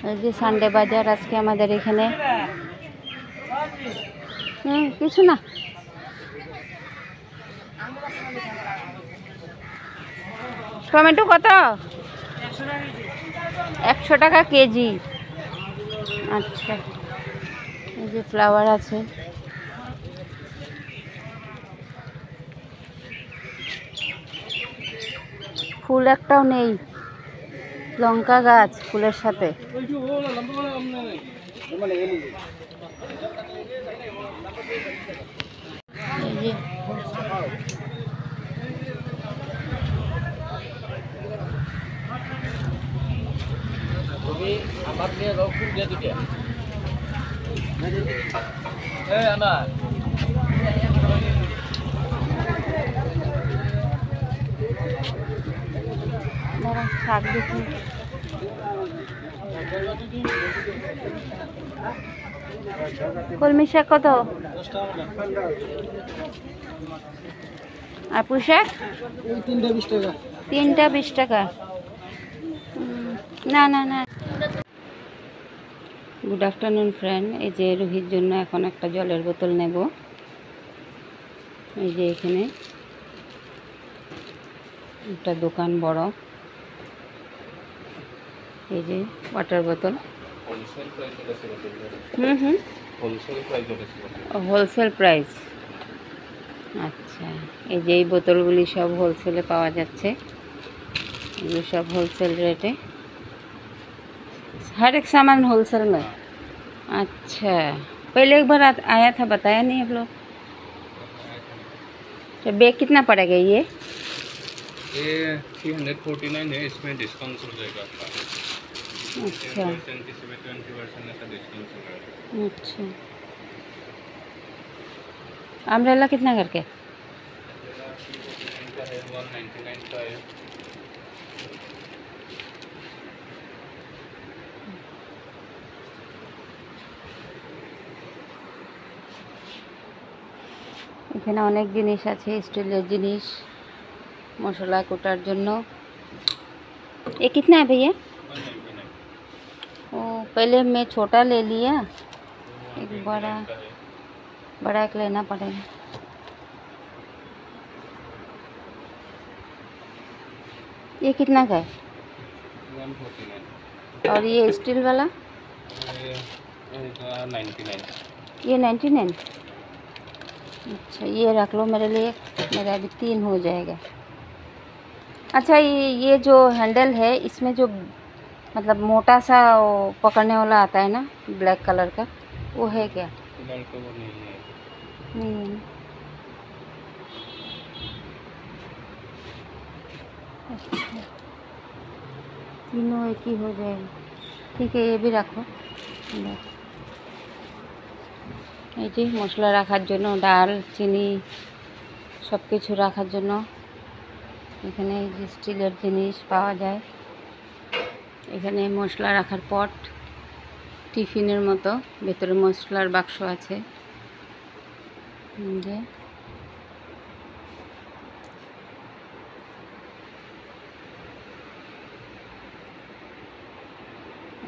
এই যে সানডে বাজার আজকে আমাদের এখানে। কিছু না, টমেটো কত? 100 টাকা কেজি। আচ্ছা, এই যে ফ্লাওয়ার আছে। ফুল একটাও নেই, লঙ্কা গাছ ফুলের সাথে। এই যে শাক দেখি। কলমি শাক কত? আর পুঁই শাক? 3টা 20 টাকা। না না না। Good afternoon friend. এই যে রুহির জন্য এখন একটা জলের বোতল নেব। এই যে এখানে একটা দোকান বড়। এই যে ওয়াটার বোতল। Wholesale price. আচ্ছা, এই যে এই বোতলগুলি সব হোলসেলে পাওয়া যাচ্ছে। এগুলো সব होलसेल रेट है, हर एक सामान होलसेल में। अच्छा, पहले एक बार आया था, बताया नहीं आप लोग। तो बैग कितना पड़ेगा ये? 349 है, इसमें डिस्काउंट हो जाएगा आपका। अच्छा अच्छा। अम्ब्रेला कितना करके? 199 का है। এখানে অনেক জিনিস আছে, স্টিলের জিনিস, মশলা কোটার জন্য। ये कितना है भैया? ओ, पहले मैं छोटा ले लिया, एक बड़ा एक लेना पड़ेगा। ये कितना का है? 149। और ये स्टील वाला? ये 99। ये 99। अच्छा, ये रख लो मेरे लिए, मेरा अभी 3 हो जाएगा। अच्छा, ये जो हैंडल है, इसमें जो मतलब मोटा सा वो पकड़ने वाला आता है ना, ब्लैक कलर का, वो है क्या? फिलहाल तो वो नहीं है। नहीं। अच्छा, तीनों एक ही हो जाएगा। ठीक है, ये भी रखो। এই যে মশলা রাখার জন্য, ডাল চিনি সব কিছু রাখার জন্য এখানে এই যে স্টিলের জিনিস পাওয়া যায়। এখানে মশলা রাখার পট, টিফিনের মতো, ভেতরে মশলার বাক্স আছে। যে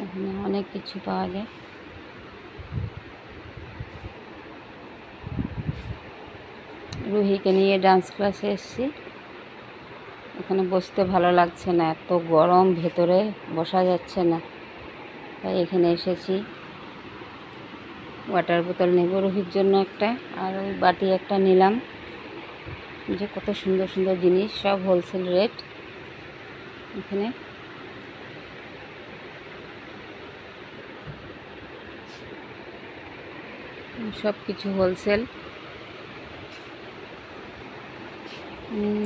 এখানে অনেক কিছু পাওয়া যায়। রুহিকে নিয়ে ডান্স ক্লাসে এসেছি। এখানে বসতে ভালো লাগছে না, এত গরম, ভেতরে বসা যাচ্ছে না, তাই এখানে এসেছি। ওয়াটার বোতল নেব রুহির জন্য একটা, আর ওই বাটি একটা নিলাম। যে কত সুন্দর সুন্দর জিনিস, সব হোলসেল রেট এখানে। সব কিছু হোলসেল,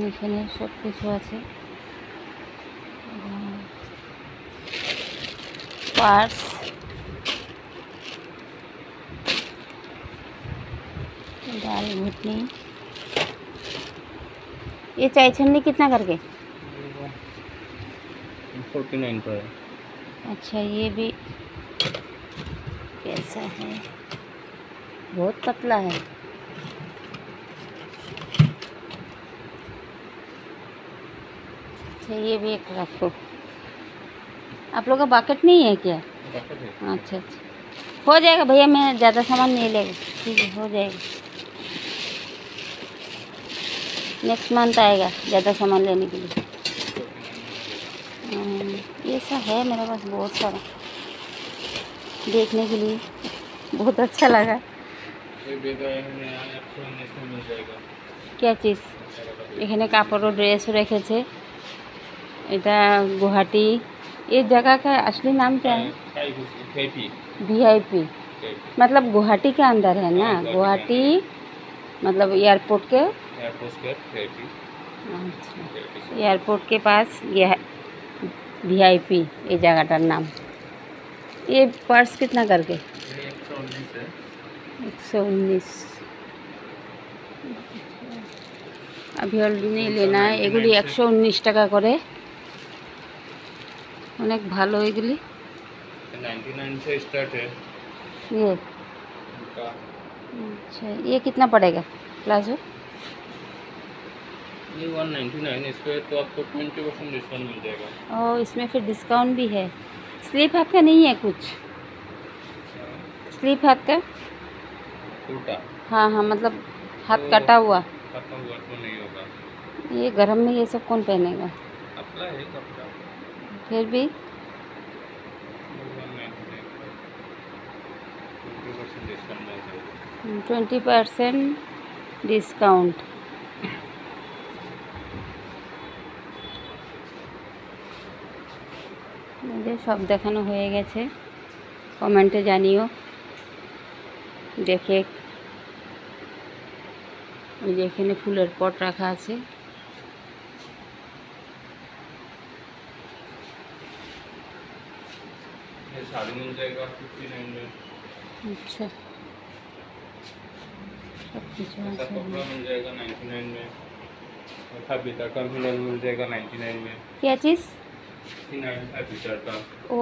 এখানে সব কিছু আছে। पार्स, दाल घुटनी। ये चाय छन्नी कितना करके? 49 का है। अच्छा, ये भी कैसा है? बहुत पतला है। अच्छा, ये भी एक रखो। आप लोग का बकेट नहीं है क्या? बकेट है। अच्छा अच्छा, हो जाएगा भैया, मैं ज़्यादा सामान नहीं लेगा। ठीक है, हो जाएगा। नेक्स्ट मंथ आएगा ज़्यादा सामान लेने के लिए। ये सब है मेरे पास बहुत सारा, देखने के लिए बहुत अच्छा लगा। ये बेगा এখানে 119 में मिल जाएगा। क्या चीज़? এখানে কাপড় ও ড্রেসও রেখেছে। এটা गुवाहाटी। ये जगह का असली नाम क्या है? VIP। VIP मतलब गुवाहाटी के अंदर है ना? हाँ, गुवाहाटी मतलब एयरपोर्ट के। एयरपोर्ट के VIP। अच्छा, एयरपोर्ट के पास ये है VIP, ये जगहटार नाम। ये पर्स कितना करके? 119 है। 119। अभी ऑलरेडी नहीं लेना है। एगुली 119 টাকা করে, অনেক ভালো এগুলি। 99 से स्टार्ट है ये इनका। अच्छा, ये कितना पड़ेगा प्लाजो? ये 199, इस पर तो आपको 20% डिस्काउंट मिल जाएगा। और इसमें फिर डिस्काउंट भी है। स्लीप हाथ का नहीं है कुछ? स्लीप हाथ का? कुर्ता हाँ हाँ, मतलब हाथ कटा हुआ। खत्म हुआ तो नहीं होगा। ये गर्म में ये सब कौन पहनेगा? अपना है कपड़ा। फिर भी 20% डिस्काउंट मिल जाएगा। 20% ডিসকাউন্ট। এদের সব দেখানো হয়ে গেছে। কমেন্টে জানিও দেখে। ওই যে এখানে ফুলের পট রাখা আছে। ये साड़ी मिल जाएगा 59 में। अच्छा, सब कुछ ऐसा আছে। कपड़ा मिल जाएगा 99 में। ऐसा बिटर का मिलर मिल जाएगा 99 में। क्या चीज़? फिनाइल का बिटर का। ओ,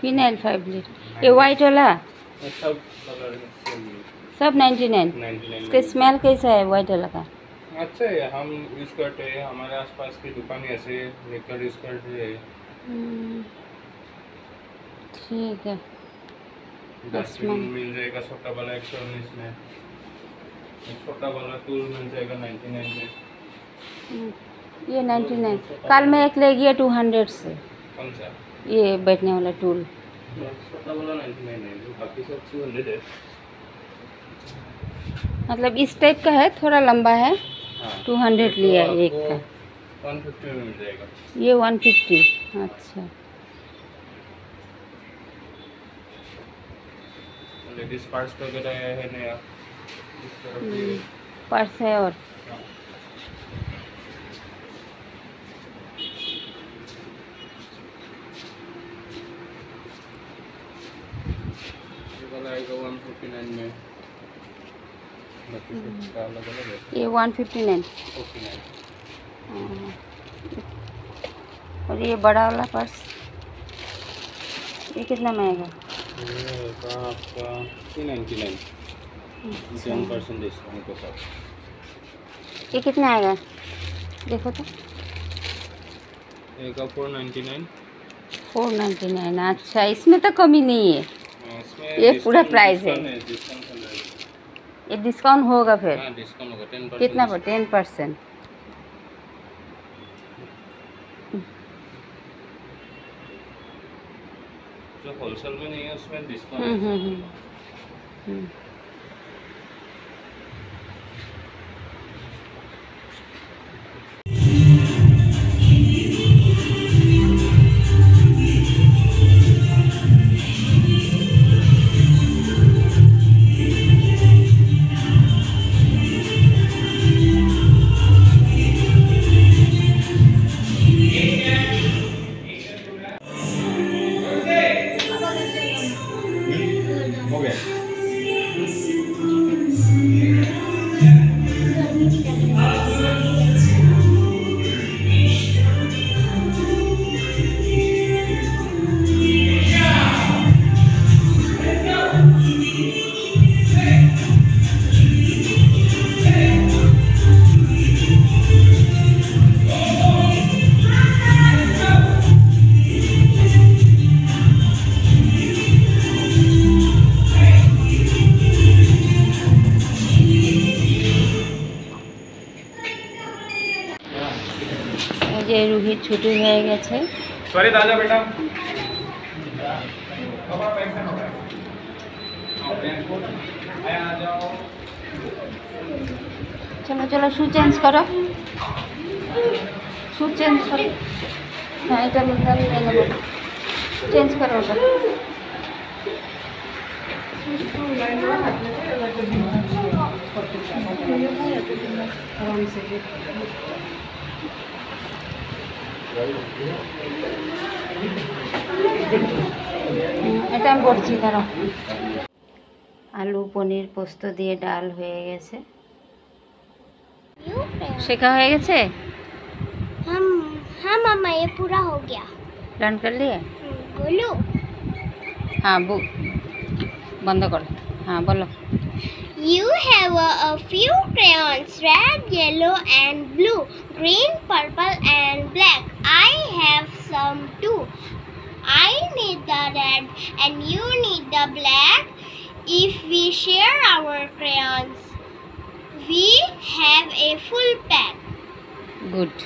फिनाइल 5 लीटर। ये वाइट वाला ये सब कलर में सेम सब 99। 99 इसका स्मेल कैसा है वाइट वाला का? अच्छा है, हम यूज़ करते हैं। हमारे आसपास की दुकान ऐसे लेकर यूज़ करते हैं। ठीक है। डस्टबिन मिल जाएगा छोटा वाला 119 में। छोटा वाला टूल मिल जाएगा 99 में। ये 99। कल मैं एक ले गया 200 से, कौन सा? ये बैठने वाला टूल। छोटा वाला 99 है, बाकी सब 200 है। मतलब इस टाइप का है, थोड़ा लंबा है। हाँ 200 लिया है एक का। 150 में मिल जाएगा। ये 150। अच्छा, लेडीज पर्स वगैरह है नया इस तरफ भी है। पर्स है और हाँ। ये वाला आएगा 159 में। बाकी सबका अलग अलग है। ये 159। 49। और ये बड़ा वाला पर्स, ये कितना महंगा? ये होगा आपका 399 10% डिस्काउंट के साथ। ये कितना आएगा देखो तो? एक का 499। 499। अच्छा, इसमें तो कमी नहीं है। इसमें ये पूरा प्राइस है। डिस्काउंट चल रहा है। ये डिस्काउंट होगा फिर? हाँ डिस्काउंट होगा 10%। कितना पर? 10%। जो होलसेल में नहीं है उसमें डिस्काउंट है। हो गया টিভির ছুটি হয়ে গেছে। सॉरी दादा बेटा চলো চলো, শু চেঞ্জ করো, শু চেঞ্জ করো। হ্যাঁ, এটা আমি নিয়ে নেবো, চেঞ্জ করো ওটা। এটা আমি করছি, দাঁড়াও। আলু পনির পোস্ত দিয়ে ডাল হয়ে গেছে। শেখা হয়ে গেছে। हाँ मामा ये पूरा हो गया। রান कर लिए। बोलो। हाँ बंद करो। हाँ बोलो। You have a few crayons, red, yellow and blue, green, purple and black. I have some too. I need the red and you need the black. If we share our crayons, we have a full pack. Good.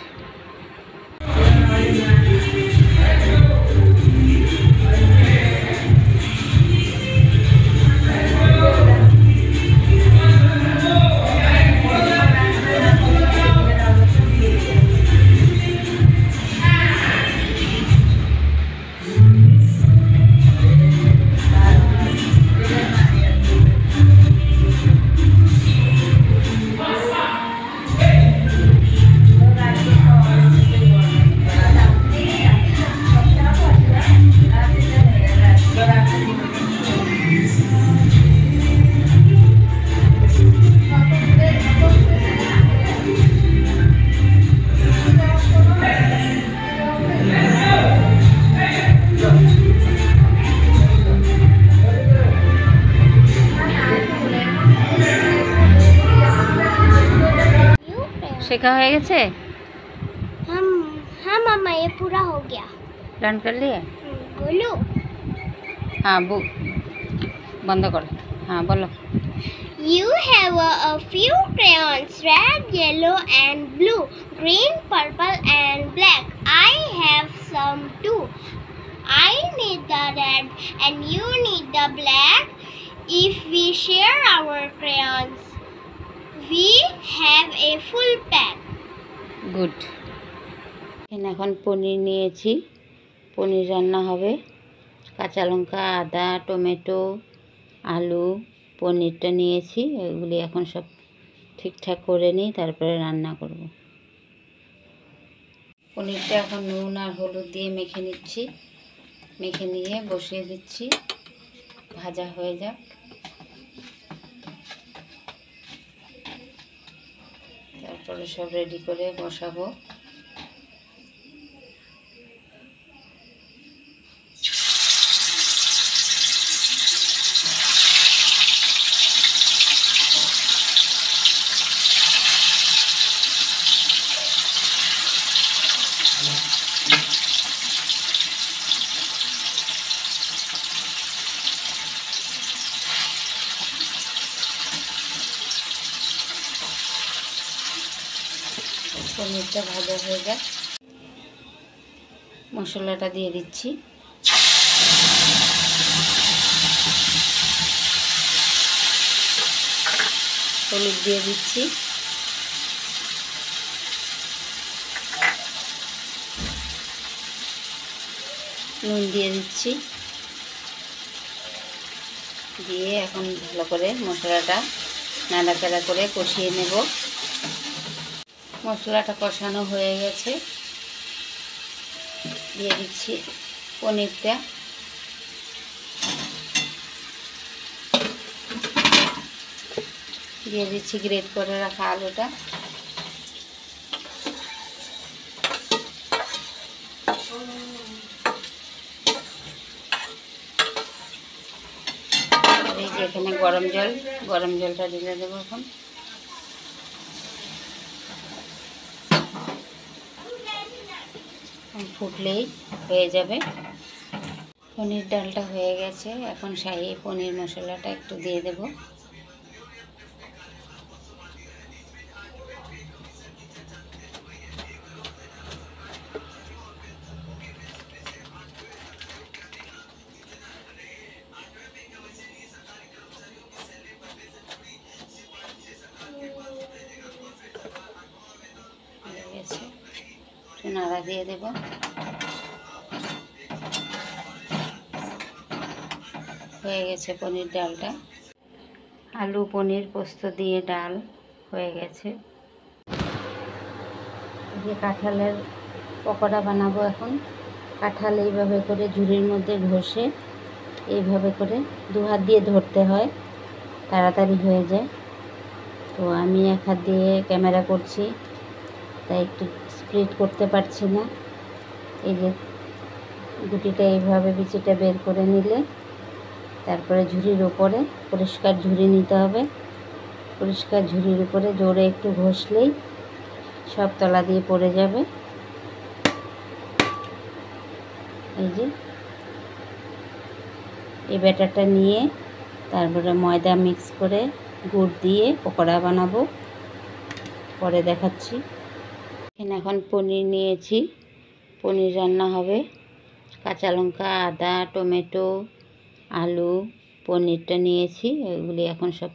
শেখা হয়ে গেছে। हाँ मामा ये पूरा हो गया। Run कर लिए। बोलो। हाँ बंद करो। हाँ बोलो। You have a few crayons, red, yellow and blue, green, purple and black. I have some too. I need the red and you need the black. If we share our crayons, we have a full pack. Good. এখন পনির নিয়েছি, পনির রান্না হবে। কাঁচা লঙ্কা, আদা, tomato, আলু, পনিরটা নিয়েছি। এগুলি এখন সব ঠিকঠাক করে নিই, তারপরে রান্না করব। পনিরটা এখন নুন আর হলুদ দিয়ে মেখে নিচ্ছি। মেখে নিয়ে বসিয়ে দিচ্ছি, ভাজা হয়ে যাক। তারপরে সব রেডি করে বসাবো। পনিরটা ভাজা হয়ে যাক, মশলাটা দিয়ে দিচ্ছি। হলুদ দিয়ে দিচ্ছি, নুন দিয়ে দিচ্ছি, দিয়ে এখন ভালো করে মশলাটা নাড়াচাড়া করে কষিয়ে নেব। মশলাটা কষানো হয়ে গেছে, দিয়ে দিচ্ছি পনিরটা। দিয়ে দিচ্ছি গ্রেট করে রাখা আলুটা। আর এই যে এখানে গরম জলটা ঢেলে দেবো এখন। ফুটলেই হয়ে যাবে। পনির ডালটা হয়ে গেছে, এখন শাহি পনির মশলাটা একটু দিয়ে দেব। নাড়া দিয়ে দেব। হয়ে গেছে পনির ডালটা। আলু পনির পোস্ত দিয়ে ডাল হয়ে গেছে। এই যে কাঁঠালের পকোড়া বানাবো এখন। কাঁঠাল এইভাবে করে ঝুড়ির মধ্যে ঘষে এইভাবে করে 2 হাত দিয়ে ধরতে হয়, তাড়াতাড়ি হয়ে যায়। তো আমি 1 হাত দিয়ে ক্যামেরা করছি, তাই একটু স্প্লিট করতে পারছি না। এই যে গুটিটা এইভাবে বিচিটা বের করে নিলে তারপরে ঝুড়ির উপরে, পরিষ্কার ঝুড়ি নিতে হবে। পরিষ্কার ঝুড়ির উপরে জোরে একটু ঘষলেই সব তলা দিয়ে পড়ে যাবে। এই যে এই ব্যাটারটা নিয়ে তারপরে ময়দা মিক্স করে গুড় দিয়ে পকোড়া বানাবো, পরে দেখাচ্ছি। এখানে এখন পনির নিয়েছি, পনির রান্না হবে। কাঁচা লঙ্কা, আদা, টমেটো, আলু, পনিরটা নিয়েছি। এগুলি এখন সব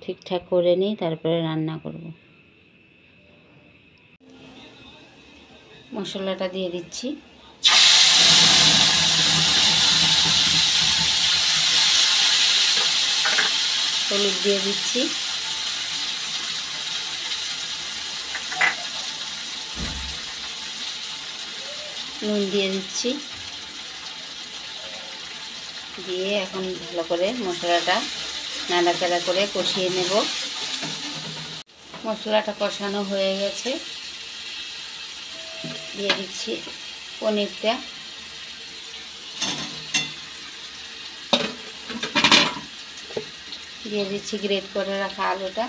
ঠিকঠাক করে নিই, তারপরে রান্না করব। মশলাটা দিয়ে দিচ্ছি। হলুদ দিয়ে দিচ্ছি, নুন দিয়ে দিচ্ছি, দিয়ে এখন ভালো করে মশলাটা নাড়াচাড়া করে কষিয়ে নেব। মশলাটা কষানো হয়ে গেছে, দিয়ে দিচ্ছি পনিরটা। দিয়ে দিচ্ছি গ্রেট করে রাখা আলুটা।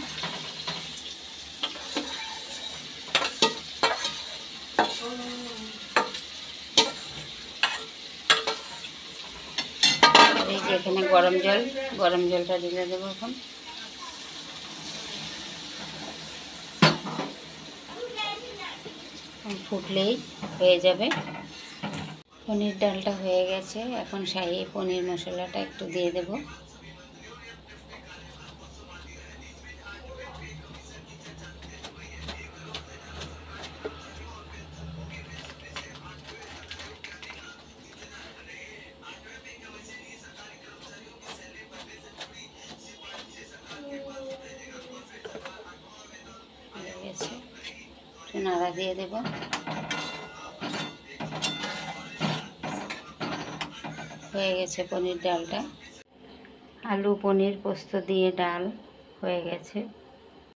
এই যে এখানে গরম জলটা ঢেলে দেবো এখন। ফুটলেই হয়ে যাবে। পনির ডালটা হয়ে গেছে, এখন শাহি পনির মশলাটা একটু দিয়ে দেব। হয়ে গেছে, একটু নাড়া দিয়ে দেব। হয়ে গেছে পনির ডালটা। আলু পনির পোস্ত দিয়ে ডাল হয়ে গেছে।